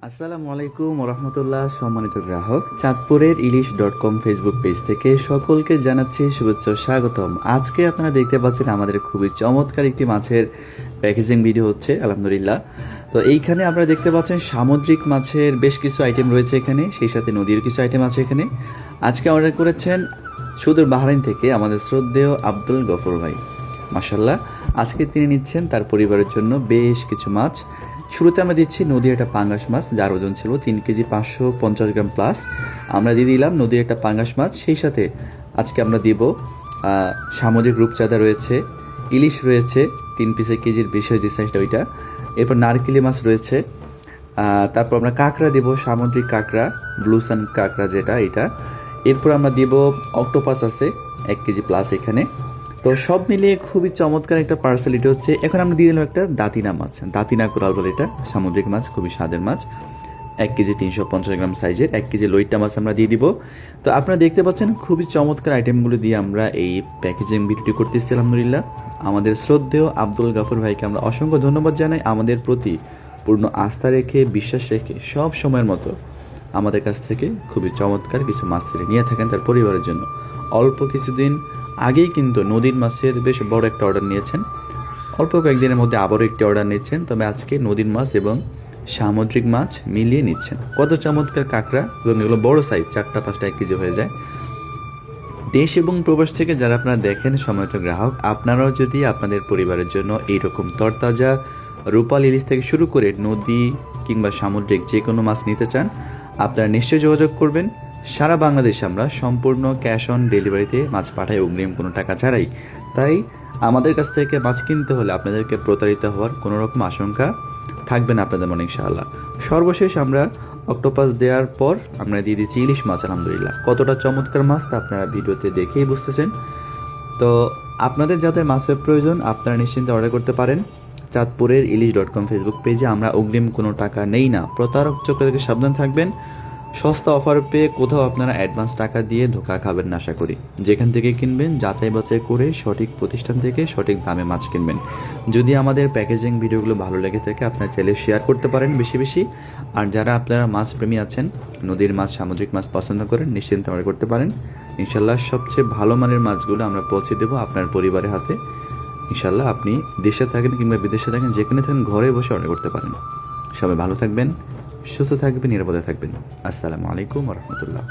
আসসালামু আলাইকুম রহমতুল্লাহ। সম্মানিত গ্রাহক, চাঁদপুরের ইলিশ.com ফেসবুক পেজ থেকে সকলকে জানাচ্ছি শুভেচ্ছা ও স্বাগতম। আজকে আপনারা দেখতে পাচ্ছেন আমাদের খুবই চমৎকার একটি মাছের প্যাকেজিং ভিডিও হচ্ছে, আলহামদুলিল্লাহ। তো এইখানে আপনারা দেখতে পাচ্ছেন সামুদ্রিক মাছের বেশ কিছু আইটেম রয়েছে এখানে, সেই সাথে নদীর কিছু আইটেম আছে এখানে। আজকে অর্ডার করেছেন সুদূর বাহরাইন থেকে আমাদের শ্রদ্ধেয় আব্দুল গফর ভাই। মাশাল্লাহ, আজকে তিনি নিচ্ছেন তার পরিবারের জন্য বেশ কিছু মাছ। শুরুতে আমরা দিচ্ছি নদীর একটা পাঙ্গাস মাছ, যার ওজন ছিল 3 কেজি 550 গ্রাম প্লাস। আমরা দিয়ে দিলাম নদীর একটা পাঙ্গাস মাছ। সেই সাথে আজকে আমরা দিব সামুদ্রিক রূপচাঁদা রয়েছে, ইলিশ রয়েছে 3 পিসের কেজির বিষয় যে সাইজটা ওইটা। এরপর নারকেলি মাছ রয়েছে। তারপর আমরা কাঁকড়া দেব, সামুদ্রিক কাঁকড়া, ব্লু সান কাঁকড়া যেটা এটা। এরপর আমরা দিব অক্টোপাস আছে 1 কেজি প্লাস এখানে। তো সব মিলিয়ে খুবই চমৎকার একটা পার্সেল এটা হচ্ছে। এখন আমরা দিয়ে দিলাম একটা দাতিনা মাছ, দাতিনা কোরাল বলে এটা, সামুদ্রিক মাছ, খুবই স্বাদের মাছ, 1 কেজি 350 গ্রাম সাইজের। 1 কেজি লইট্টা মাছ আমরা দিয়ে দিব। তো আপনারা দেখতে পাচ্ছেন খুবই চমৎকার আইটেমগুলো দিয়ে আমরা এই প্যাকেজিং ভিডিওটি করতেছি, আলহামদুলিল্লাহ। আমাদের শ্রদ্ধেয় আব্দুল গাফর ভাইকে আমরা অসংখ্য ধন্যবাদ জানাই। আমাদের প্রতি পূর্ণ আস্থা রেখে, বিশ্বাস রেখে সব সময়ের মতো আমাদের কাছ থেকে খুবই চমৎকার কিছু মাছ ছেড়ে নিয়ে থাকেন তার পরিবারের জন্য। অল্প কিছুদিন আগেই কিন্তু নদীর মাছের বেশ বড় একটা অর্ডার নিয়েছেন, অল্প কয়েকদিনের মধ্যে আবারও একটি অর্ডার নিচ্ছেন। তবে আজকে নদীর মাছ এবং সামুদ্রিক মাছ মিলিয়ে নিচ্ছেন। কত চমৎকার কাঁকড়া, এবং এগুলো বড় সাইজ, 4-5টা 1 কেজি হয়ে যায়। দেশ এবং প্রবাস থেকে যারা আপনারা দেখেন সম্মানিত গ্রাহক, আপনারাও যদি আপনাদের পরিবারের জন্য এইরকম তরতাজা রূপাল ইলিশ থেকে শুরু করে নদী কিংবা সামুদ্রিক যে কোনো মাছ নিতে চান, আপনারা নিশ্চয়ই যোগাযোগ করবেন। সারা বাংলাদেশে আমরা সম্পূর্ণ ক্যাশ অন ডেলিভারিতে মাছ পাঠাই, অগ্রিম কোনো টাকা ছাড়াই। তাই আমাদের কাছ থেকে মাছ কিনতে হলে আপনাদেরকে প্রতারিত হওয়ার কোনো রকম আশঙ্কা থাকবে না আপনাদের মনে, ইনশাআল্লাহ। সর্বশেষ আমরা অক্টোপাস দেওয়ার পর আমরা দিয়ে দিচ্ছি ইলিশ মাছ, আলহামদুলিল্লাহ। কতটা চমৎকার মাছ তা আপনারা ভিডিওতে দেখেই বুঝতেছেন। তো আপনাদের যাদের মাছের প্রয়োজন আপনারা নিশ্চিন্তে অর্ডার করতে পারেন চাঁদপুরের ইলিশ.com ফেসবুক পেজে। আমরা অগ্রিম কোনো টাকা নেই না, প্রতারক চক্র থেকে সাবধান থাকবেন। সস্তা অফার পেয়ে কোথাও আপনারা অ্যাডভান্স টাকা দিয়ে ধোঁকা খাবেন না, আশা করি। যেখান থেকে কিনবেন যাচাই বাছাই করে সঠিক প্রতিষ্ঠান থেকে সঠিক দামে মাছ কিনবেন। যদি আমাদের প্যাকেজিং ভিডিওগুলো ভালো লেগে থাকে আপনারা চাইলে শেয়ার করতে পারেন বেশি বেশি। আর যারা আপনারা মাছ প্রেমী আছেন, নদীর মাছ, সামুদ্রিক মাছ পছন্দ করেন, নিশ্চিন্তে অর্ডার করতে পারেন। ইনশাল্লাহ সবচেয়ে ভালো মানের মাছগুলো আমরা পৌঁছে দেবো আপনার পরিবারের হাতে। ইনশাল্লাহ আপনি দেশে থাকেন কিংবা বিদেশে থাকেন, যেখানে থাকেন ঘরে বসে অর্ডার করতে পারেন। সবাই ভালো থাকবেন, সুস্থ থাকবেন, নিরাপদে থাকবেন। আসসালামু আলাইকুম রহমতুল্লাহ।